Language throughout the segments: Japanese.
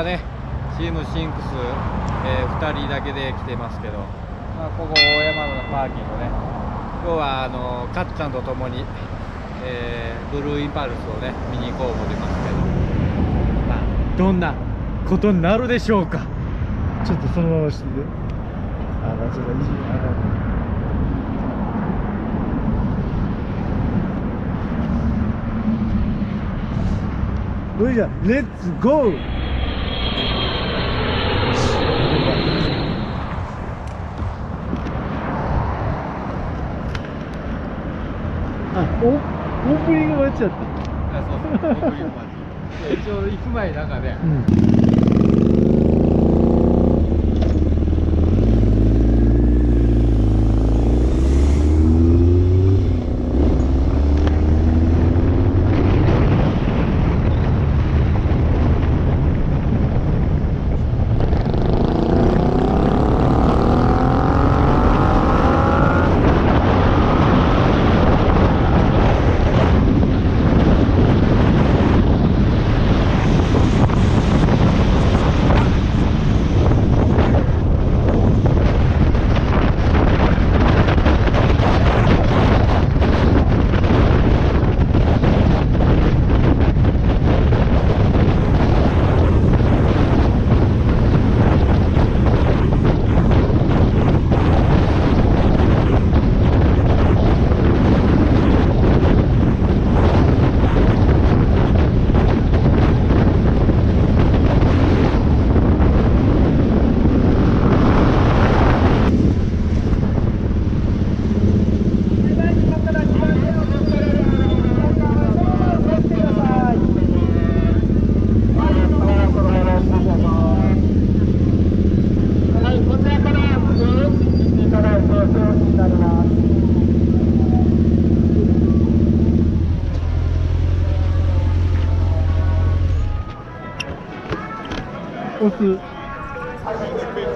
ねチームシンクス、2人だけで来てますけど、まあ、ここ大山のパーキングね、今日はかっちゃんと共に、ブルーインパルスをね見に行こう思ってますけど、まあ、どんなことになるでしょうか。ちょっとそのまましてて、ちょっといじそれじゃレッツゴー。オープニング終わっちゃった。そうオープニングマジ一応行く前なんかね、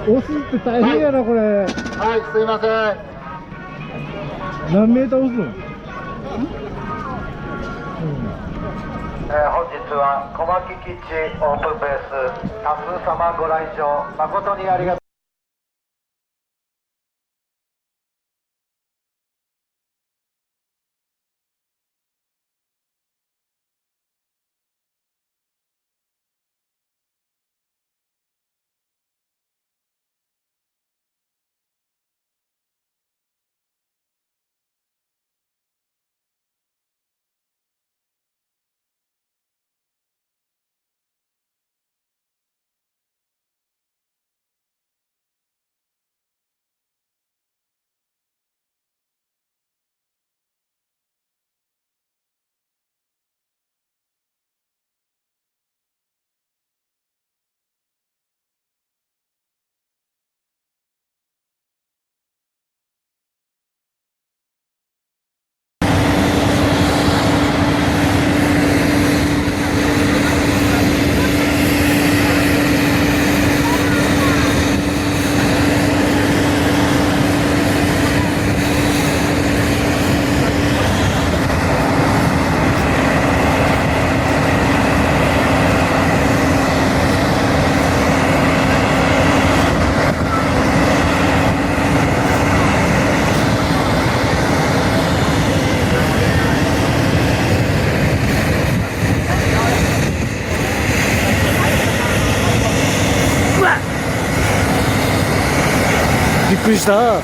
押すって大変やな、これ。はい、すいません。何メーター押すの？本日は小牧基地オープンベース多数様ご来場誠にありがとう。びっくりした。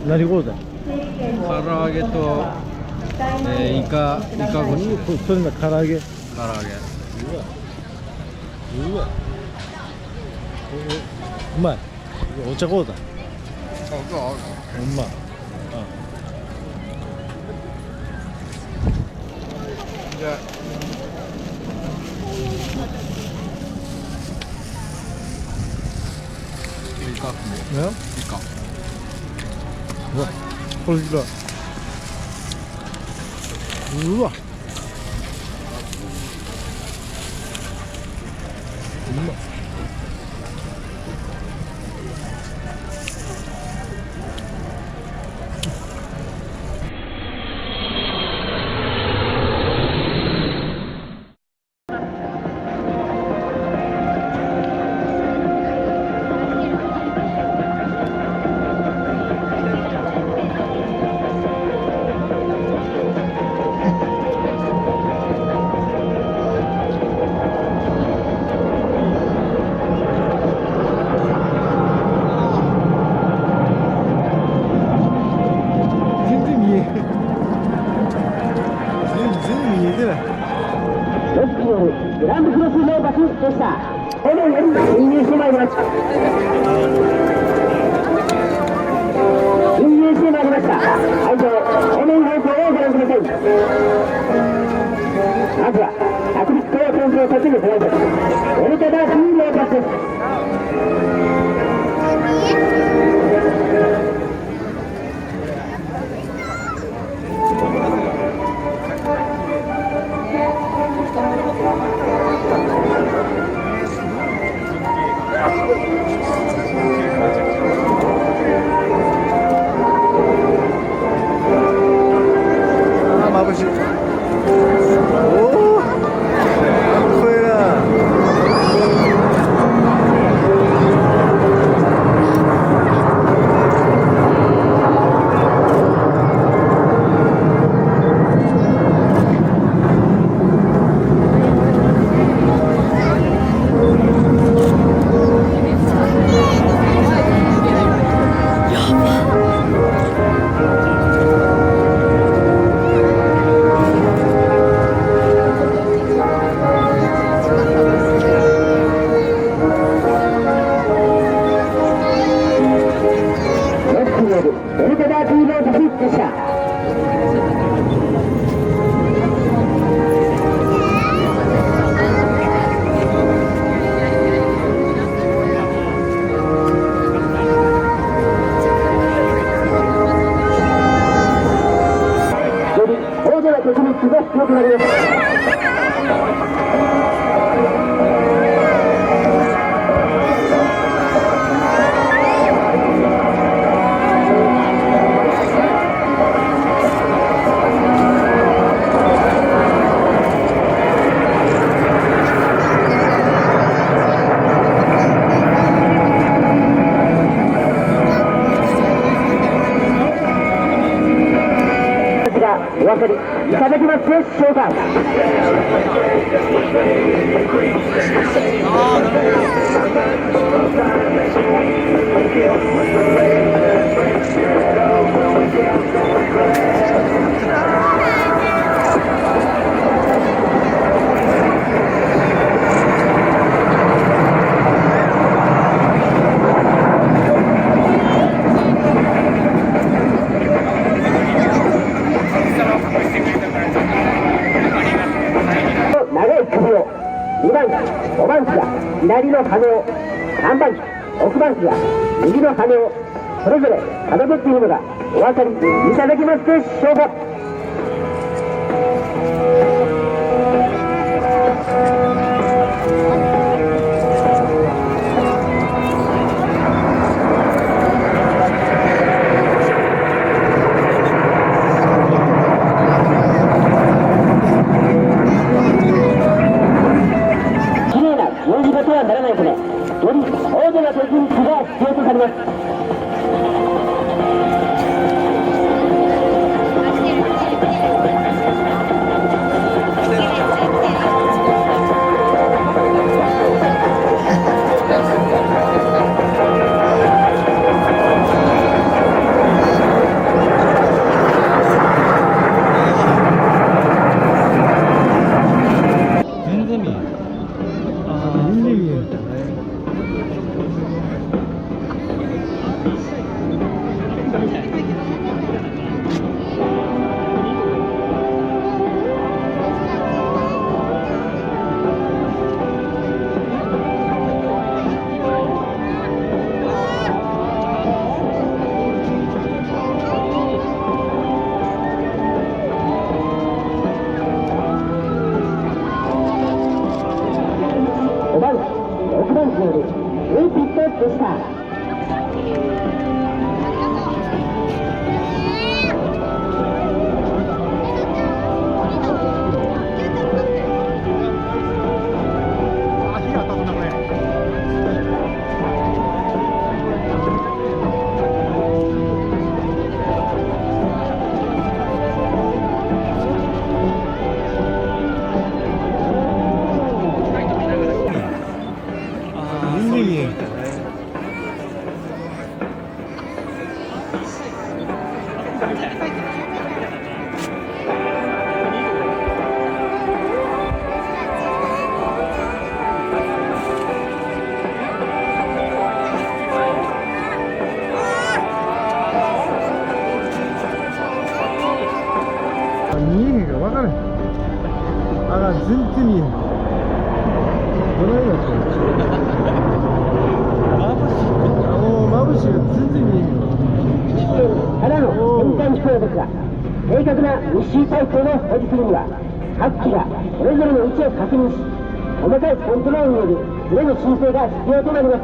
何これだ。唐揚げと、イカ串です。それな唐揚げ。唐揚げ。うわうまい。お茶こうだ。うまい。じゃあイカっすね。ね、イカ。うわ、これだ。うわ。うまい。全然見えてない。グランドクロスローバスでした。方面より進入してまいります。進入してまいりました。会場、方面方向をご覧ください。まずは、国立公園を立てるフライト、オルタダースローバスです。眩しい。おお、かっこいいな。オルタダースローバスでした。より大勢のテクニックが必要となります。お分かりいただけますでしょうか。長い首を2番機、5番機が左の羽を、3番機、6番機が右の羽をそれぞれかたどっているのがお分かりいただけますでしょうか。同じことはならないため、より大勢のテクニックが必要とされます。した。全然見えん。見えへんから分からへん。あかん、全然見えへん。どないなってんの。もう眩しいが全然見えへんわ。ただの先端飛行ですが、正確な日周体制の保持するには、各機がそれぞれの位置を確認し、細かいコントロールによるズレの修正が必要となります。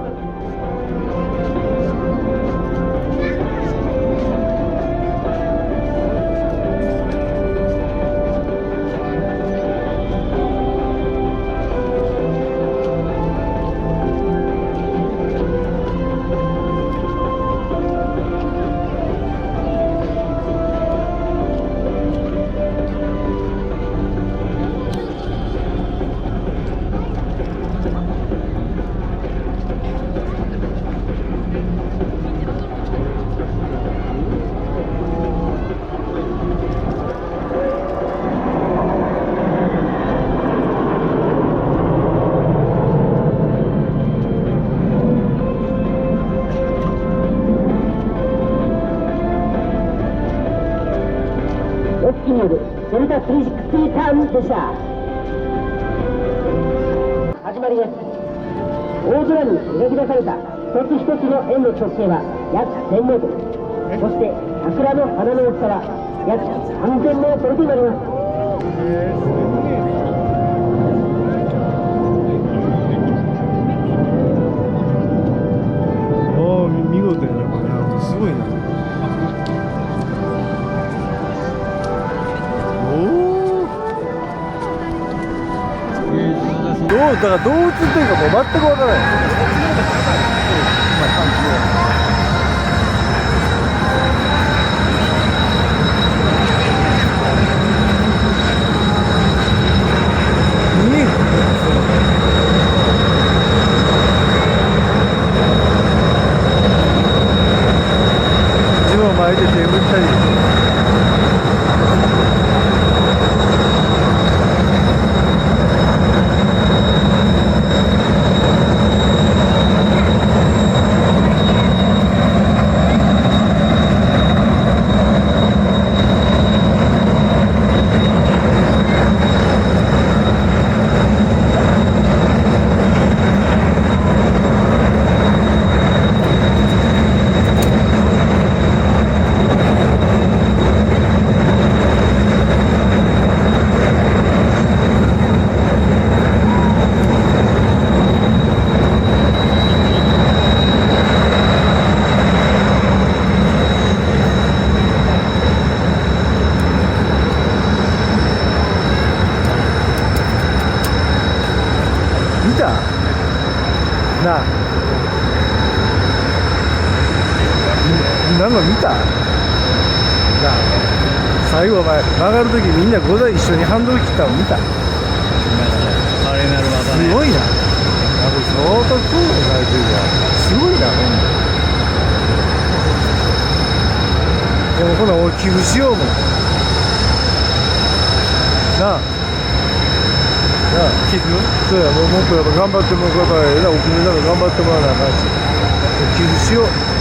ロッキーによるデルタ360ターンでした。始まりです。大空に描き出された一つ一つの円の直径は約1000メートル、そして桜の花の大きさは約3000メートルとなります。おお、見事やな、これ。すごいな。だからどう映ってるかもう全くわからない。自分を前で手振ったり。見たなあ、なんか見たなあ、最後お前曲がるときみんな5台一緒にハンドル切ったの見た。華麗なる技ね。すごいな。あれ相当強化されてるわ。すごいな、ほんで。でもこんなん俺寄付しようもんなあ。寄付？そうや、もっとやっぱ頑張ってもらうから、お国なら頑張ってもらわなあかんし、寄付しよう。